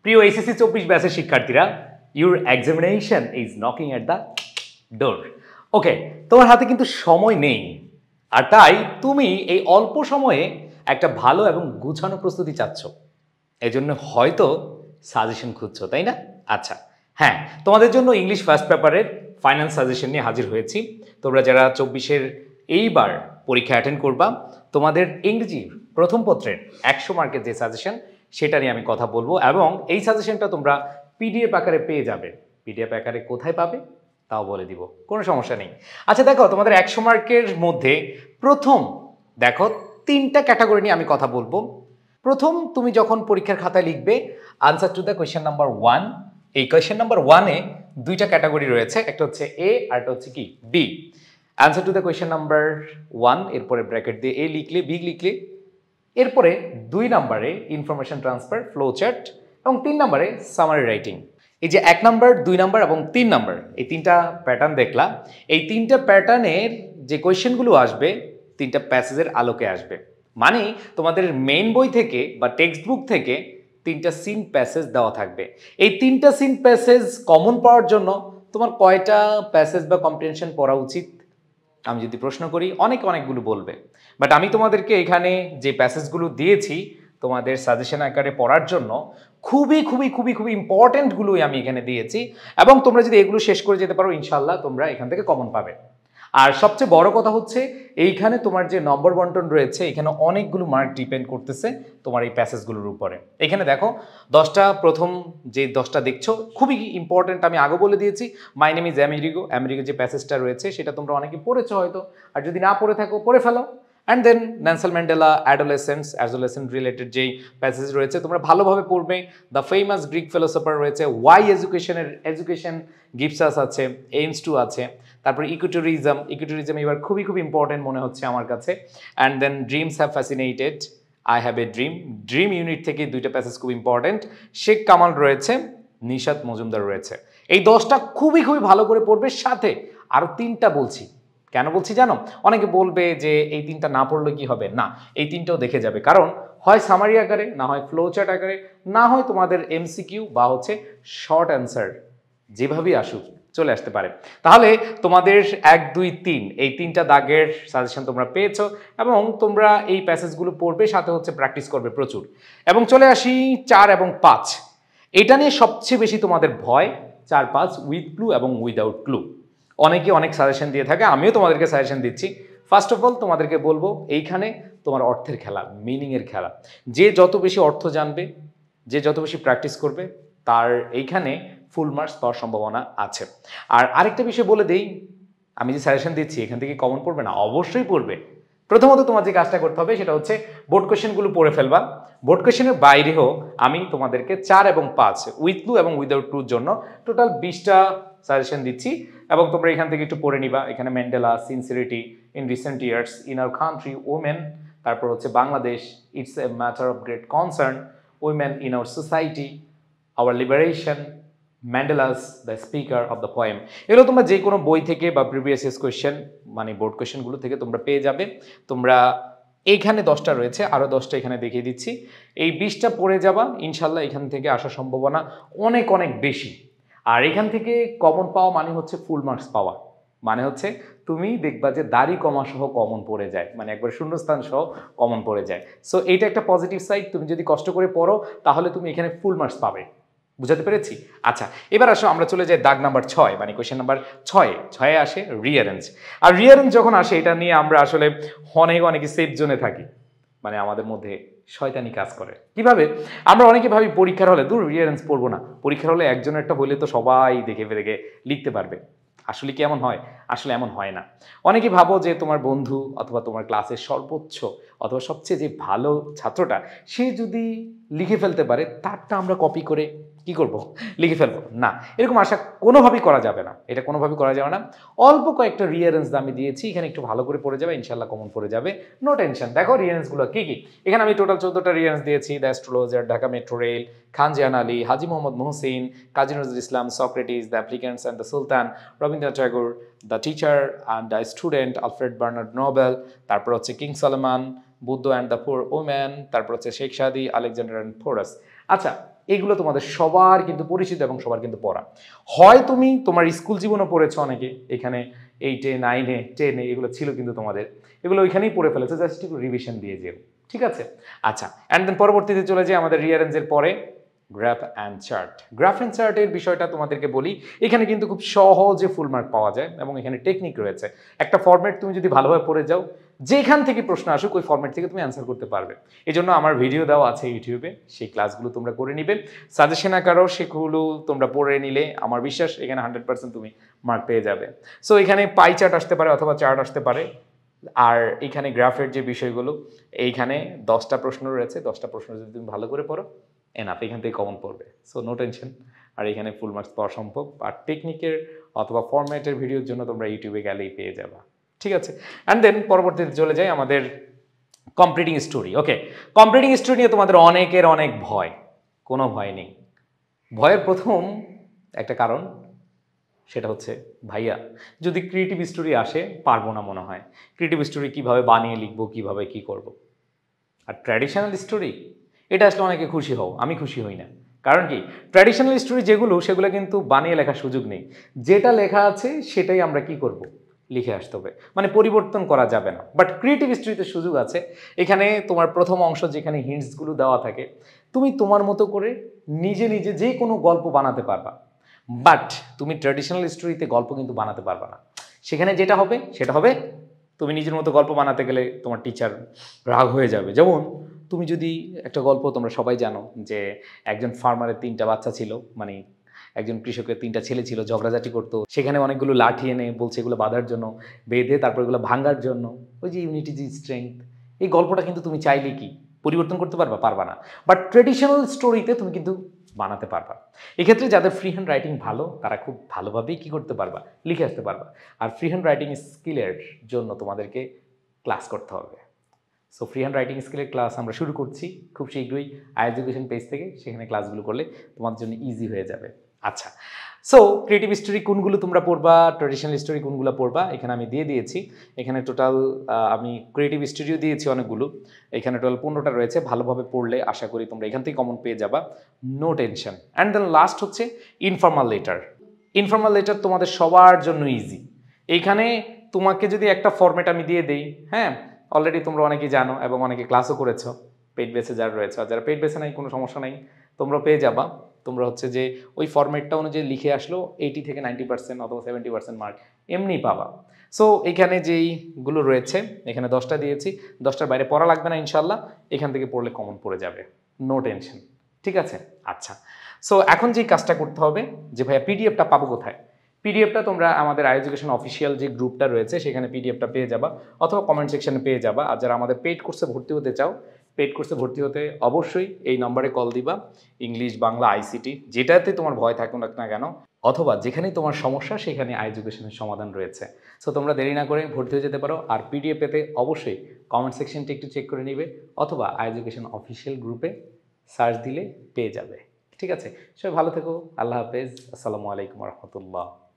প্রিয় এসএসসি 24 ব্যাচের শিক্ষার্থীরা, your examination is knocking at the door. Okay, তোমার হাতে কিন্তু সময় নেই, আর তাই তুমি এই অল্প সময়ে একটা ভালো এবং গুছানো প্রস্তুতি চাচ্ছ। এজন্য হয়তো সাজেশন খুঁজছো, তাই না? আচ্ছা, হ্যাঁ, তোমাদের জন্য ইংলিশ ফার্স্ট পেপারের ফাইনাল সাজেশন নিয়ে হাজির হয়েছি। তোমরা যারা 24-এর এইবার পরীক্ষা অ্যাটেন্ড করবা, তোমাদের ইংরেজি প্রথম পত্রের 100 মার্কের যে সাজেশন, সেটা নিয়ে আমি কথা বলবো, এবং এই সাজেশনটা তোমরা পিডিএফ আকারে পেয়ে যাবে। পিডিএফ আকারে কোথায় পাবে তাও বলে দিব, কোনো সমস্যা নেই। আচ্ছা দেখো, তোমাদের 100 মার্কের মধ্যে প্রথম দেখো 3টা ক্যাটাগরি নিয়ে আমি কথা বলবো। প্রথম, তুমি যখন পরীক্ষার খাতায় লিখবে answer to the question number 1, এই কোয়েশ্চেন নাম্বার 1-এ 2টা ক্যাটাগরি রয়েছে, একটা হচ্ছে এ আর একটা হচ্ছে কি B. Answer to the question number 1, এরপরে ব্র্যাকেট দিয়ে এ লিখলে, বি লিখলে, এরপরে 2 নম্বরে ইনফরমেশন ট্রান্সফার, ফ্লো চার্ট, এবং 3 নম্বরে সামারি রাইটিং। এই যে 1 নম্বর, 2 নম্বর এবং 3 নম্বর, এই 3টা প্যাটার্ন দেখলাম। এই 3টা প্যাটার্নের যে কোয়েশ্চেনগুলো আসবে 3টা প্যাসেজের আলোকে আসবে। মানে তোমাদের মেইন বই থেকে বা টেক্সট বুক থেকে 3টা সিন প্যাসেজ দেওয়া থাকবে। এই 3টা সিন প্যাসেজ কমন পাওয়ার জন্য তোমার কয়টা প্যাসেজ বা কম্প্রিহেনশন পড়া উচিত আমি যদি প্রশ্ন করি, অনেকগুলো বলবে। বাট আমি তোমাদেরকে এখানে যে প্যাসেজগুলো দিয়েছি তোমাদের সাজেশন আকারে পড়ার জন্য, খুবই ইম্পর্টেন্টগুলোই আমি এখানে দিয়েছি, এবং তোমরা যদি এগুলো শেষ করে যেতে পারো, ইনশাল্লাহ তোমরা এখান থেকে কমন পাবে। আর সবচেয়ে বড় কথা হচ্ছে, এইখানে তোমার যে নম্বর বন্টন রয়েছে, এখানে অনেকগুলো মার্ক ডিপেন্ড করতেছে তোমার এই প্যাসেজগুলোর উপরে। এখানে দেখো 10টা, প্রথম যে 10টা দেখছো খুবই ইম্পর্টেন্ট, আমি আগে বলে দিয়েছি। My name is Amerigo, Amerigo যে প্যাসেজটা রয়েছে সেটা তোমরা অনেকে পড়েছো হয়তো, আর যদি না পড়ে থাকো পড়ে ফেলো। And then Nelson Mandela, adolescent related যেই প্যাসেজ রয়েছে তোমরা ভালোভাবে পড়বে। দ্য ফেমাস গ্রিক ফিলোসফার রয়েছে, ওয়াই এডুকেশন গিভস আস আছে, এইমস টু আছে, তারপরে ইকুটোরিজম এবার খুবই ইম্পর্টেন্ট মনে হচ্ছে আমার কাছে। And then dreams have fascinated, I have a dream unit থেকে 2টা প্যাসেজ খুব ইম্পর্টেন্ট। শেখ কামাল রয়েছে, নিশাত মজুমদার রয়েছে। এই 10টা খুবই ভালো করে পড়বে। সাথে আরও 3টা বলছি, কেন বলছি জানো? অনেকে বলবে যে এই 3টা না পড়লে কি হবে, না, এই 3টাও দেখে যাবে, কারণ হয় সামারি আকারে, না হয় ফ্লো চার্ট আকারে, না হয় তোমাদের এমসিকিউ বা হচ্ছে শর্ট অ্যান্সার, যেভাবেই আসুক চলে আসতে পারে। তাহলে তোমাদের 1, 2, 3 এই 3টা দাগের সাজেশন তোমরা পেয়েছো, এবং তোমরা এই প্যাসেজগুলো পড়বে, সাথে হচ্ছে প্র্যাকটিস করবে প্রচুর। এবং চলে আসি 4 এবং 5, এটা নিয়ে সবচেয়ে বেশি তোমাদের ভয়। 4, 5 উইথ ক্লু এবং উইদাউট ক্লু। অনেকে অনেক সাজেশন দিয়ে থাকে, আমিও তোমাদেরকে সাজেশন দিচ্ছি। ফার্স্ট অফ অল তোমাদেরকে বলবো, এইখানে তোমার অর্থের খেলা, মিনিংয়ের খেলা। যে যত বেশি অর্থ জানবে, যে যত বেশি প্র্যাকটিস করবে, তার এইখানে ফুল মার্কস পাওয়ার সম্ভাবনা আছে। আর আরেকটা বিষয় বলে দেই, আমি যে সাজেশন দিচ্ছি এখান থেকে কমন পড়বে না, অবশ্যই পড়বে। প্রথমত তোমার যে কাজটা করতে হবে সেটা হচ্ছে বোর্ড কোয়েশ্চেনগুলো পড়ে ফেলবা। বোর্ড কোয়েশ্চেনের বাইরেও আমি তোমাদেরকে 4 এবং 5 উইথ ক্লু এবং উইদাউট ক্লুর জন্য টোটাল 20টা সাজেশন দিচ্ছি, এবং তোমরা এখান থেকে একটু পড়ে নিবা। এখানে Mandela, sincerity in recent years in our country, women, তারপর হচ্ছে Bangladesh, it's a matter of great concern, women in our society, our liberation, Mandela's the speaker of the poem. এগুলো তোমরা যে কোনো বই থেকে বা প্রিভিয়াস ইয়ার্স কোয়েশ্চেন, মানে বোর্ড কোয়েশ্চেনগুলো থেকে তোমরা পেয়ে যাবে। তোমরা এইখানে 10টা রয়েছে, আরও 10টা এখানে দেখিয়ে দিচ্ছি। এই 20টা পড়ে যাবা, ইনশাল্লাহ এখান থেকে আসার সম্ভাবনা অনেক বেশি। আর এখান থেকে কমন পাওয়া মানে হচ্ছে ফুল মার্কস পাওয়া, মানে হচ্ছে তুমি দেখবা যে দাড়ি কমা সহ কমন পড়ে যায়, মানে একবার শূন্যস্থান সহ কমন পড়ে যায়। সো এইটা একটা পজিটিভ সাইড। তুমি যদি কষ্ট করে পড়ো তাহলে তুমি এখানে ফুল মার্কস পাবে। বুঝাতে পেরেছি? আচ্ছা, এবার আসো আমরা চলে যাই দাগ নাম্বার 6, মানে কোয়েশ্চেন নাম্বার 6 আসে রিঅ্যারেঞ্জ। আর রিঅ্যারেঞ্জ যখন আসে, এটা নিয়ে আমরা আসলে অনেকে সেফ জোনে থাকি, মানে আমাদের মধ্যে শয়তানি কাজ করে। কিভাবে? আমরা অনেকে ভাবি পরীক্ষার হলে দূর রিঅ্যারেঞ্জ পড়বো না, পরীক্ষার হলে একজনের একটা হলে তো সবাই দেখে লিখতে পারবে। আসলে কি এমন হয়? আসলে এমন হয় না। অনেকে ভাবো যে তোমার বন্ধু অথবা তোমার ক্লাসের সর্বোচ্চ অথবা সবচেয়ে যে ভালো ছাত্রটা, সে যদি লিখে ফেলতে পারে, তারটা আমরা কপি করে কি করব, লিখে ফেলবো না। এরকম আশা কোনোভাবেই করা যাবে না, এটা কোনোভাবেই করা যাবে না। অল্প কয়েকটা রিঅ্যারেঞ্জ আমি দিয়েছি, এখানে একটু ভালো করে পড়ে যাবে, ইনশাল্লাহ কমন পড়ে যাবে, নো টেনশন। দেখো রিঅ্যারেঞ্জগুলো কি কি। এখানে আমি টোটাল 14টা রিঅ্যারেঞ্জ দিয়েছি। The astrologer, Dhaka metro rail, Khan Jahan Ali, Haji Mohammad Mohsin, Kazi Nazrul Islam, Socrates, the applicants and the sultan, Rabindranath Thakur, the teacher and the student, Alfred Bernard Nobel, তারপর হচ্ছে King Solomon, Buddha and the poor woman, তারপর হচ্ছে শেখ সাদি, আলেকজান্ডার অ্যান্ড ফোরাস। আচ্ছা, এগুলো তোমাদের সবার কিন্তু পরিচিত এবং সবার কিন্তু পড়া। হয় তুমি তোমার স্কুল জীবনও পড়েছো অনেকে, এখানে 8-এ 9-এ 10-এ এগুলো ছিল কিন্তু তোমাদের, এগুলো ওইখানেই পড়ে ফেলেছো, জাস্ট একটু রিভিশন দিয়ে যেও, ঠিক আছে? আচ্ছা, অ্যান্ড দেন পরবর্তীতে চলে যাই আমাদের রিয়ারেঞ্জের পরে graph and chart. Graph and চার্টের বিষয়টা তোমাদেরকে বলি, এখানে কিন্তু খুব সহজে ফুল মার্ক পাওয়া যায় এবং এখানে টেকনিক রয়েছে। একটা ফরম্যাট তুমি যদি ভালোভাবে পড়ে যাও, যেখান থেকে প্রশ্ন আসুক ওই ফরম্যাট থেকে তুমি অ্যান্সার করতে পারবে। এই জন্য আমার ভিডিও দেওয়া আছে ইউটিউবে, সেই ক্লাসগুলো তোমরা করে নিবে। সাজেশন আকারেও সেগুলো তোমরা পড়ে নিলে আমার বিশ্বাস এখানে 100% তুমি মার্ক পেয়ে যাবে। সো এখানে পাই চার্ট আসতে পারে অথবা চার্ট আসতে পারে। আর এখানে গ্রাফের যে বিষয়গুলো, এইখানে 10টা প্রশ্ন রয়েছে, 10টা প্রশ্ন যদি তুমি ভালো করে পড়ো এনাফ, এখান থেকে কমন পড়বে, সো নো টেনশন। আর এখানে ফুল মার্কস পাওয়া সম্ভব। আর টেকনিকের অথবা ফরম্যাটের ভিডিওর জন্য তোমরা ইউটিউবে গেলেই পেয়ে যাবা, ঠিক আছে? অ্যান্ড দেন পরবর্তীতে চলে যাই আমাদের কমপ্লিটিং স্টোরি। ওকে, কমপ্লিটিং স্টোরি নিয়ে তোমাদের অনেকের অনেক ভয়। কোনো ভয় নেই। ভয়ের প্রথম একটা কারণ, সেটা হচ্ছে ভাইয়া যদি ক্রিয়েটিভ স্টোরি আসে পারবো না মনে হয়, ক্রিয়েটিভ স্টোরি কীভাবে বানিয়ে লিখবো, কীভাবে কী করব। আর ট্র্যাডিশনাল স্টোরি এটা আসলে অনেকে খুশি হও, আমি খুশি হই না। কারণ কি, ট্র্যাডিশনাল স্টোরি যেগুলো সেগুলো কিন্তু বানিয়ে লেখার সুযোগ নেই, যেটা লেখা আছে সেটাই আমরা কি করব, লিখে আসতে হবে, মানে পরিবর্তন করা যাবে না। বাট ক্রিয়েটিভ স্টোরিতে সুযোগ আছে। এখানে তোমার প্রথম অংশ যেখানে হিন্টসগুলো দেওয়া থাকে, তুমি তোমার মতো করে নিজে নিজে যে কোনো গল্প বানাতে পারবা। বাট তুমি ট্র্যাডিশনাল স্টোরিতে গল্প কিন্তু বানাতে পারবা না। সেখানে যেটা হবে সেটা হবে, তুমি নিজের মতো গল্প বানাতে গেলে তোমার টিচার রাগ হয়ে যাবে। যেমন তুমি যদি একটা গল্প, তোমরা সবাই জানো যে একজন ফার্মারের 3টা বাচ্চা ছিল, মানে একজন কৃষকের 3টা ছেলে ছিল, ঝগড়াঝাটি করতো, সেখানে অনেকগুলো লাঠি এনে বলছে এগুলো বাঁধার জন্য, বেঁধে তারপর এগুলো ভাঙার জন্য, ওই যে ইউনিটি জি স্ট্রেংথ। এই গল্পটা কিন্তু তুমি চাইলে কি পরিবর্তন করতে পারবা? পারবা না। বাট ট্রেডিশনাল স্টোরিতে তুমি কিন্তু বানাতে পারবা। এক্ষেত্রে যাদের ফ্রি হ্যান্ড রাইটিং ভালো, তারা খুব ভালোভাবেই কী করতে পারবা, লিখে আসতে পারবা। আর ফ্রি হ্যান্ড রাইটিং স্কিলের জন্য তোমাদেরকে ক্লাস করতে হবে। সো ফ্রি হ্যান্ড রাইটিং স্কিলের ক্লাস আমরা শুরু করছি খুব শীঘ্রই এডুকেশন পেজ থেকে। সেখানে ক্লাসগুলো করলে তোমাদের জন্য ইজি হয়ে যাবে। আচ্ছা, সো ক্রিয়েটিভ স্টোরি কোনগুলো তোমরা পড়বা, ট্র্যাডিশনাল স্টোরি কোনগুলো পড়বা, এখানে আমি দিয়ে দিয়েছি। এখানে টোটাল আমি ক্রিয়েটিভ স্টোরিও দিয়েছি অনেকগুলো, এখানে টোটাল 15টা রয়েছে। ভালোভাবে পড়লে আশা করি তোমরা এখান থেকে কমন পেয়ে যাবা, no tension. And then last হচ্ছে ইনফর্মাল লেটার। ইনফর্মাল লেটার তোমাদের সবার জন্য ইজি। এইখানে তোমাকে যদি একটা ফরম্যাট আমি দিয়ে দিই, হ্যাঁ, অলরেডি তোমরা অনেকেই জানো এবং অনেকে ক্লাসও করেছো, পেইড বেসে যারা রয়েছে। আর যারা পেইড বেসে নাই কোনো সমস্যা নাই, তোমরা পেয়ে যাবা। তোমরা হচ্ছে যে ওই ফরম্যাটটা অনুযায়ী লিখে আসলো 80 থেকে 90% অথবা 70% মার্ক এমনি পাবা। সো এখানে যেইগুলো রয়েছে, এখানে 10টা দিয়েছি, 10টার বাইরে পড়া লাগবে না ইনশাল্লাহ, এখান থেকে পড়লে কমন পড়ে যাবে, নো টেনশন, ঠিক আছে? আচ্ছা, সো এখন যেই কাজটা করতে হবে যে ভাইয়া পিডিএফটা পাবো কোথায়? পিডিএফটা তোমরা আমাদের এডুকেশন অফিসিয়াল যে গ্রুপটা রয়েছে সেখানে পিডিএফটা পেয়ে যাবা, অথবা কমেন্ট সেকশনে পেয়ে যাবা। আর যারা আমাদের পেইড কোর্সে ভর্তি হতে চাও, পেইড কোর্সে ভর্তি হতে অবশ্যই এই নম্বরে কল দিবা, ইংলিশ, বাংলা, আইসিটি যেটাতে তোমার ভয় থাকুক না কেন, অথবা যেখানেই তোমার সমস্যা সেখানে এডুকেশনের সমাধান রয়েছে। সো তোমরা দেরি না করে ভর্তি হয়ে যেতে পারো। আর পিডিএফ পেতে অবশ্যই কমেন্ট সেকশনটি একটু চেক করে নিবে, অথবা এডুকেশন অফিসিয়াল গ্রুপে সার্চ দিলে পেয়ে যাবে, ঠিক আছে? সবাই ভালো থেকো, আল্লাহ হাফেজ, আসসালামু আলাইকুম রহমতুল্লাহ।